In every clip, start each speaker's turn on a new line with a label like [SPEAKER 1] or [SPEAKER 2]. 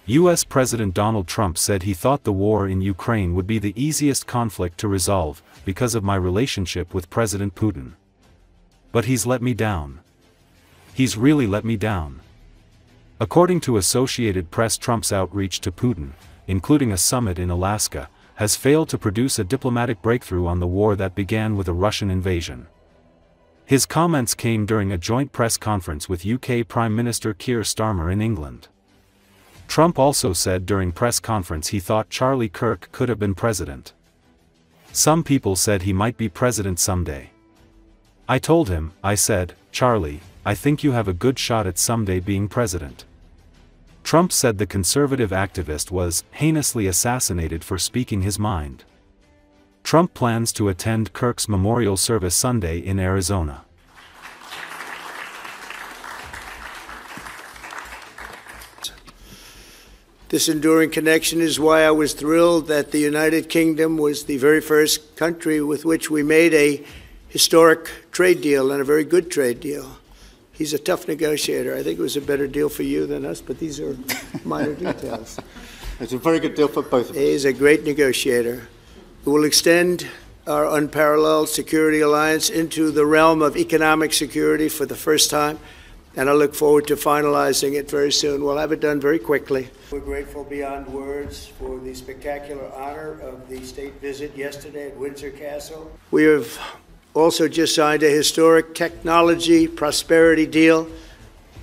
[SPEAKER 1] US President Donald Trump said he thought the war in Ukraine would be the easiest conflict to resolve, because of my relationship with President Putin. But he's let me down. He's really let me down. According to Associated Press, Trump's outreach to Putin, including a summit in Alaska, has failed to produce a diplomatic breakthrough on the war that began with a Russian invasion. His comments came during a joint press conference with UK Prime Minister Keir Starmer in England. Trump also said during press conference he thought Charlie Kirk could have been president. Some people said he might be president someday. I told him, I said, Charlie, I think you have a good shot at someday being president. Trump said the conservative activist was heinously assassinated for speaking his mind. Trump plans to attend Kirk's memorial service Sunday in Arizona.
[SPEAKER 2] This enduring connection is why I was thrilled that the United Kingdom was the very first country with which we made a historic trade deal, and a very good trade deal. He's a tough negotiator. I think it was a better deal for you than us, but these are minor details.
[SPEAKER 3] It's a very good deal for both of us.
[SPEAKER 2] He's a great negotiator who will extend our unparalleled security alliance into the realm of economic security for the first time, and I look forward to finalizing it very soon. We'll have it done very quickly. We're grateful beyond words for the spectacular honor of the state visit yesterday at Windsor Castle. We have also just signed a historic technology prosperity deal,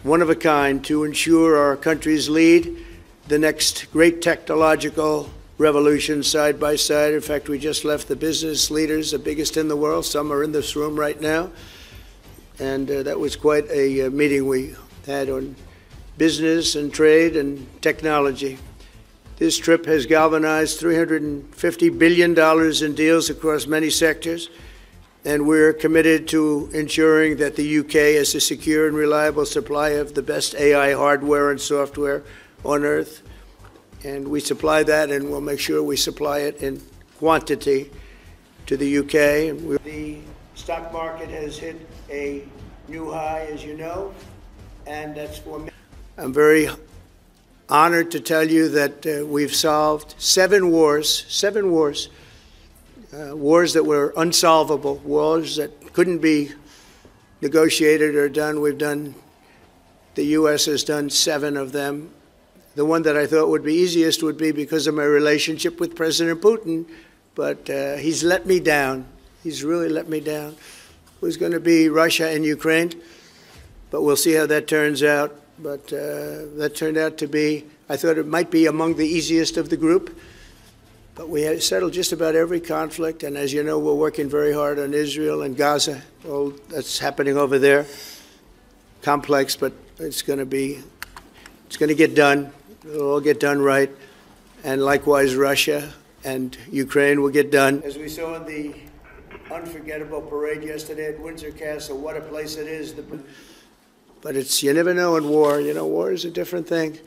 [SPEAKER 2] one of a kind, to ensure our countries lead the next great technological revolution side by side. In fact, we just left the business leaders, the biggest in the world. Some are in this room right now. And that was quite a meeting we had on business and trade and technology. This trip has galvanized $350 billion in deals across many sectors, and we're committed to ensuring that the UK has a secure and reliable supply of the best AI hardware and software on Earth. And we supply that, and we'll make sure we supply it in quantity to the UK. The stock market has hit a new high, as you know, and that's for me. I'm very honored to tell you that we've solved seven wars that were unsolvable, wars that couldn't be negotiated or done. The U.S. has done 7 of them. The one that I thought would be easiest would be because of my relationship with President Putin, but he's let me down. He's really let me down. It was going to be Russia and Ukraine, but we'll see how that turns out. But that turned out to be, I thought it might be among the easiest of the group. But we had settled just about every conflict, and as you know, we're working very hard on Israel and Gaza. All that's happening over there. Complex, but it's going to get done. It'll all get done right. And likewise, Russia and Ukraine will get done. As we saw in the unforgettable parade yesterday at Windsor Castle, what a place it is. But it's, you never know in war. You know, war is a different thing.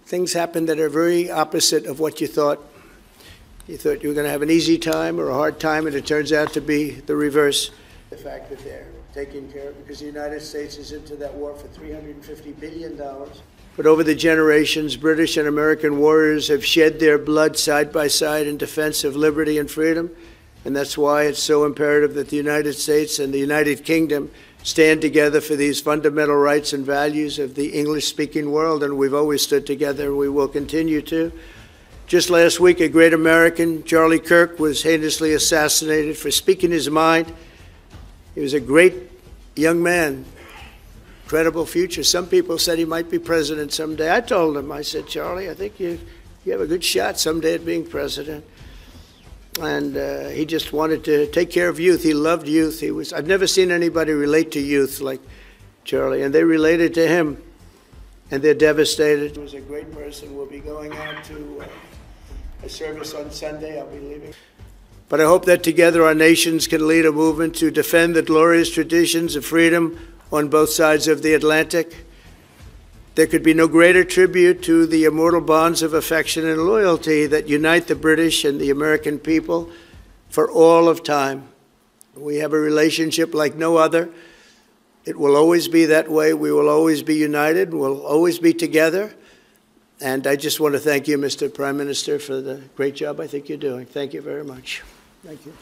[SPEAKER 2] Things happen that are very opposite of what you thought. You thought you were going to have an easy time or a hard time, and it turns out to be the reverse. The fact that they're taking care of, because the United States is into that war for $350 billion. But over the generations, British and American warriors have shed their blood side by side in defense of liberty and freedom. And that's why it's so imperative that the United States and the United Kingdom stand together for these fundamental rights and values of the English-speaking world. And we've always stood together, and we will continue to. Just last week, a great American, Charlie Kirk, was heinously assassinated for speaking his mind. He was a great young man, incredible future. Some people said he might be president someday. I told him, I said, Charlie, I think you have a good shot someday at being president. And he just wanted to take care of youth. He loved youth. I've never seen anybody relate to youth like Charlie, and they related to him, and they're devastated. He was a great person. We'll be going out to a service on Sunday. I'll be leaving. But I hope that together our nations can lead a movement to defend the glorious traditions of freedom on both sides of the Atlantic. There could be no greater tribute to the immortal bonds of affection and loyalty that unite the British and the American people for all of time. We have a relationship like no other. It will always be that way. We will always be united. We'll always be together. And I just want to thank you, Mr. Prime Minister, for the great job I think you're doing. Thank you very much. Thank you.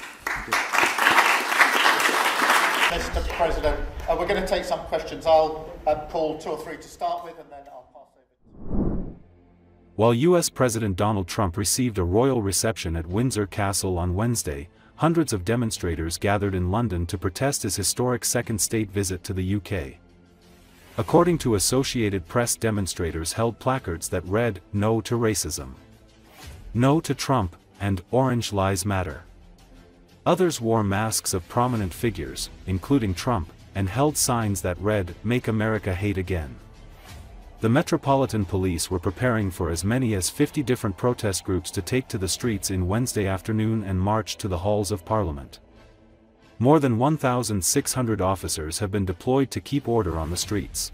[SPEAKER 3] Mr. President, we're going to take some questions. I'll call 2 or 3 to start with, and then I'll pass over.
[SPEAKER 1] While U.S. President Donald Trump received a royal reception at Windsor Castle on Wednesday, hundreds of demonstrators gathered in London to protest his historic second state visit to the UK. According to Associated Press, demonstrators held placards that read, "No to racism," "No to Trump," and "Orange Lives Matter." Others wore masks of prominent figures, including Trump, and held signs that read, "Make America Hate Again." The Metropolitan Police were preparing for as many as 50 different protest groups to take to the streets in Wednesday afternoon and march to the halls of Parliament. More than 1,600 officers have been deployed to keep order on the streets.